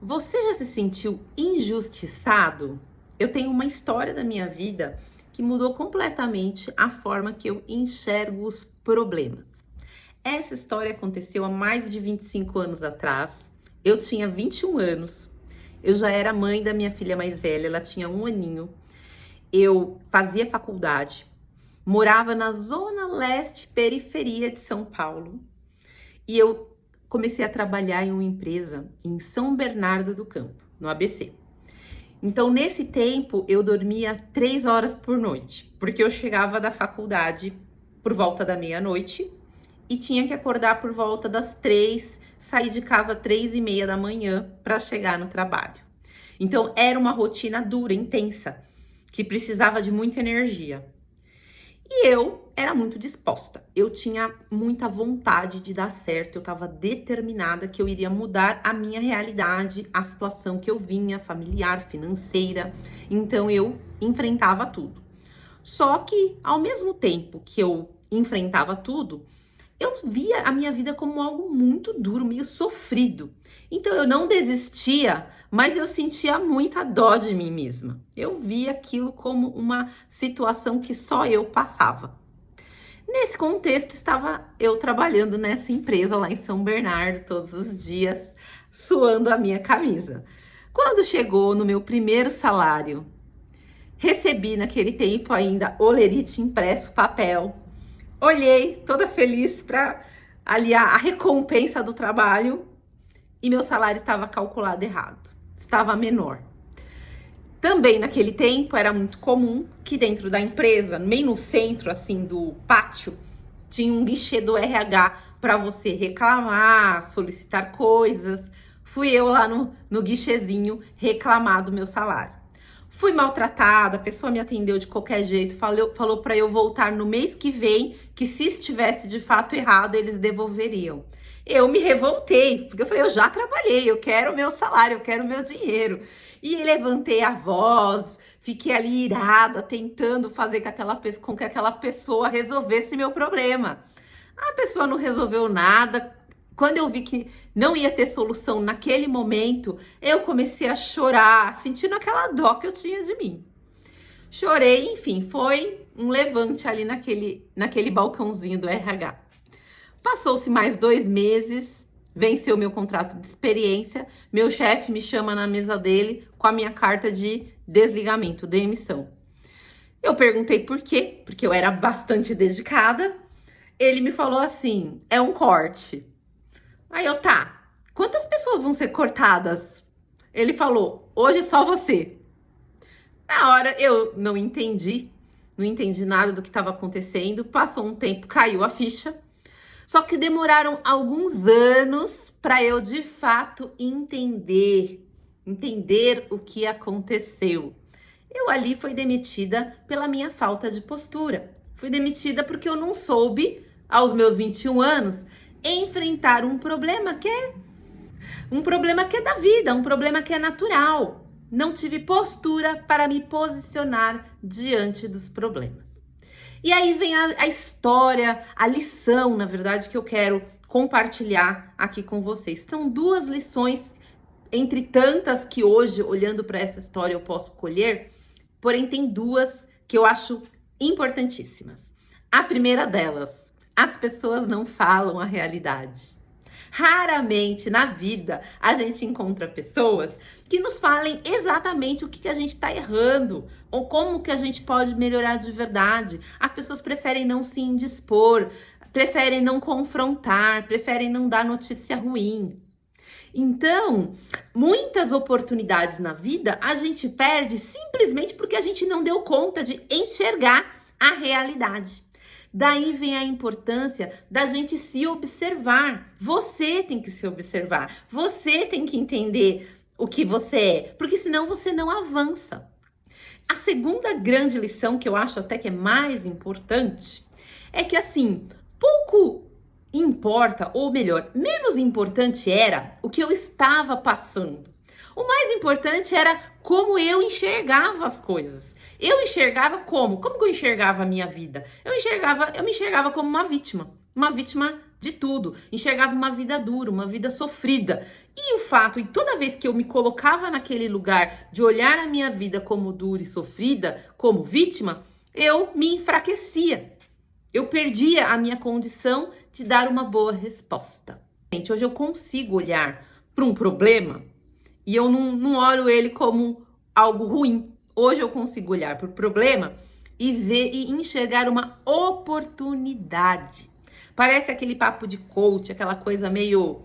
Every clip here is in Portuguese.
Você já se sentiu injustiçado? Eu tenho uma história da minha vida que mudou completamente a forma que eu enxergo os problemas. Essa história aconteceu há mais de 25 anos atrás. Eu tinha 21 anos. Eu já era mãe da minha filha mais velha, ela tinha 1 aninho. Eu fazia faculdade, morava na zona leste, periferia de São Paulo. E eu comecei a trabalhar em uma empresa em São Bernardo do Campo, no ABC. Então, nesse tempo, eu dormia 3 horas por noite, porque eu chegava da faculdade por volta da meia-noite e tinha que acordar por volta das 3, sair de casa às 3:30 da manhã para chegar no trabalho. Então, era uma rotina dura, intensa, que precisava de muita energia. E eu era muito disposta, eu tinha muita vontade de dar certo, eu estava determinada que eu iria mudar a minha realidade, a situação que eu vinha, familiar, financeira, então eu enfrentava tudo. Só que, ao mesmo tempo que eu enfrentava tudo, eu via a minha vida como algo muito duro, meio sofrido. Então eu não desistia, mas eu sentia muita dó de mim mesma. Eu via aquilo como uma situação que só eu passava. Nesse contexto, estava eu trabalhando nessa empresa lá em São Bernardo todos os dias, suando a minha camisa. Quando chegou no meu primeiro salário, recebi naquele tempo ainda olerite impresso, papel. Olhei toda feliz para aliar a recompensa do trabalho e meu salário estava calculado errado, estava menor. Também naquele tempo era muito comum que dentro da empresa, bem no centro assim do pátio, tinha um guichê do RH para você reclamar, solicitar coisas. Fui eu lá no guichezinho reclamar do meu salário. Fui maltratada, a pessoa me atendeu de qualquer jeito, falou para eu voltar no mês que vem, que se estivesse de fato errado, eles devolveriam. Eu me revoltei, porque eu falei, eu já trabalhei, eu quero o meu salário, eu quero o meu dinheiro. E levantei a voz, fiquei ali irada, tentando fazer com que aquela pessoa resolvesse meu problema. A pessoa não resolveu nada. Quando eu vi que não ia ter solução naquele momento, eu comecei a chorar, sentindo aquela dó que eu tinha de mim. Chorei, enfim, foi um levante ali naquele balcãozinho do RH. Passou-se mais 2 meses, venceu meu contrato de experiência, meu chefe me chama na mesa dele com a minha carta de desligamento, demissão. Eu perguntei por quê, porque eu era bastante dedicada. Ele me falou assim, é um corte. Aí eu, tá, quantas pessoas vão ser cortadas? Ele falou, hoje só você. Na hora eu não entendi nada do que estava acontecendo. Passou um tempo, caiu a ficha. Só que demoraram alguns anos para eu de fato entender o que aconteceu. Eu ali fui demitida pela minha falta de postura. Fui demitida porque eu não soube, aos meus 21 anos, enfrentar um problema que é da vida, um problema que é natural. Não tive postura para me posicionar diante dos problemas. E aí vem a história, a lição, na verdade, que eu quero compartilhar aqui com vocês. São 2 lições, entre tantas que hoje, olhando para essa história, eu posso colher, porém tem 2 que eu acho importantíssimas. A primeira delas, as pessoas não falam a realidade. Raramente na vida a gente encontra pessoas que nos falem exatamente o que a gente está errando ou como que a gente pode melhorar de verdade. As pessoas preferem não se indispor, preferem não confrontar, preferem não dar notícia ruim. Então, muitas oportunidades na vida a gente perde simplesmente porque a gente não deu conta de enxergar a realidade. Daí vem a importância da gente se observar. Você tem que se observar. Você tem que entender o que você é, porque senão você não avança. A segunda grande lição, que eu acho até que é mais importante, é que assim, pouco importa, ou melhor, menos importante era o que eu estava passando. O mais importante era como eu enxergava as coisas. Eu enxergava como? Como que eu enxergava a minha vida? Eu me enxergava como uma vítima de tudo, enxergava uma vida dura, uma vida sofrida. E o fato, e toda vez que eu me colocava naquele lugar de olhar a minha vida como dura e sofrida, como vítima, eu me enfraquecia. Eu perdia a minha condição de dar uma boa resposta. Gente, hoje eu consigo olhar para um problema e eu não olho ele como algo ruim. Hoje eu consigo olhar para o problema e ver e enxergar uma oportunidade. Parece aquele papo de coach, aquela coisa meio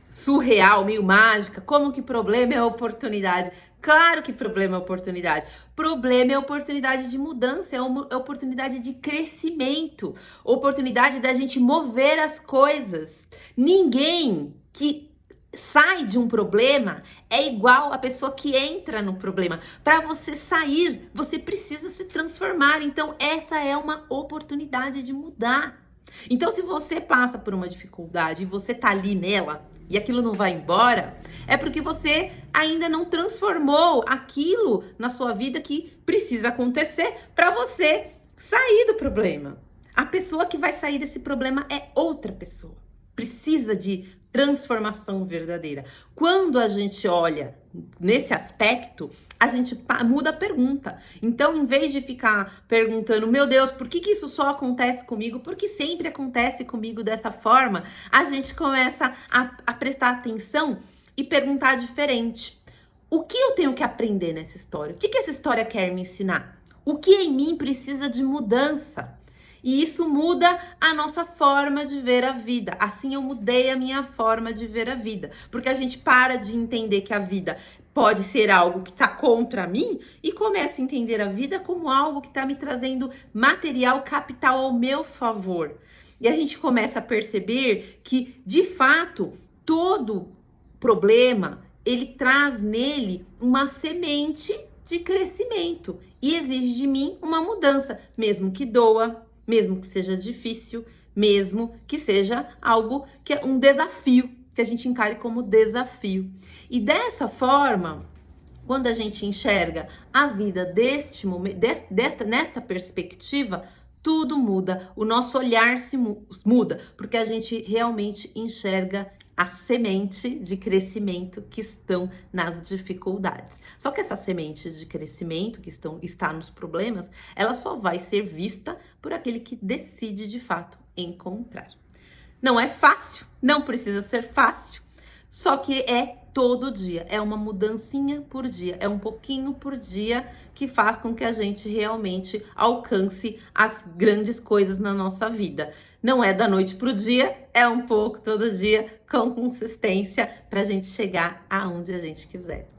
surreal, meio mágica. Como que problema é oportunidade? Claro que problema é oportunidade. Problema é oportunidade de mudança, é uma oportunidade de crescimento, oportunidade da gente mover as coisas. Ninguém que sai de um problema é igual a pessoa que entra no problema. Para você sair, você precisa se transformar. Então, essa é uma oportunidade de mudar. Então, se você passa por uma dificuldade e você tá ali nela e aquilo não vai embora, é porque você ainda não transformou aquilo na sua vida que precisa acontecer para você sair do problema. A pessoa que vai sair desse problema é outra pessoa. Precisa de transformação verdadeira. Quando a gente olha nesse aspecto, a gente muda a pergunta. Então, em vez de ficar perguntando, meu Deus, por que isso só acontece comigo? Porque sempre acontece comigo dessa forma, a gente começa a prestar atenção e perguntar diferente. O que eu tenho que aprender nessa história? O que essa história quer me ensinar? O que em mim precisa de mudança? E isso muda a nossa forma de ver a vida. Assim eu mudei a minha forma de ver a vida. Porque a gente para de entender que a vida pode ser algo que está contra mim e começa a entender a vida como algo que está me trazendo material, capital ao meu favor. E a gente começa a perceber que, de fato, todo problema, ele traz nele uma semente de crescimento. E exige de mim uma mudança, mesmo que doa, mesmo que seja difícil, mesmo que seja algo que é um desafio, que a gente encare como desafio. E dessa forma, quando a gente enxerga a vida nesta perspectiva, tudo muda, o nosso olhar se muda, porque a gente realmente enxerga a semente de crescimento que estão nas dificuldades. Só que essa semente de crescimento que está nos problemas, ela só vai ser vista por aquele que decide de fato encontrar. Não é fácil, não precisa ser fácil, só que é todo dia, é uma mudancinha por dia, é um pouquinho por dia que faz com que a gente realmente alcance as grandes coisas na nossa vida. Não é da noite pro dia, é um pouco todo dia, com consistência, para a gente chegar aonde a gente quiser.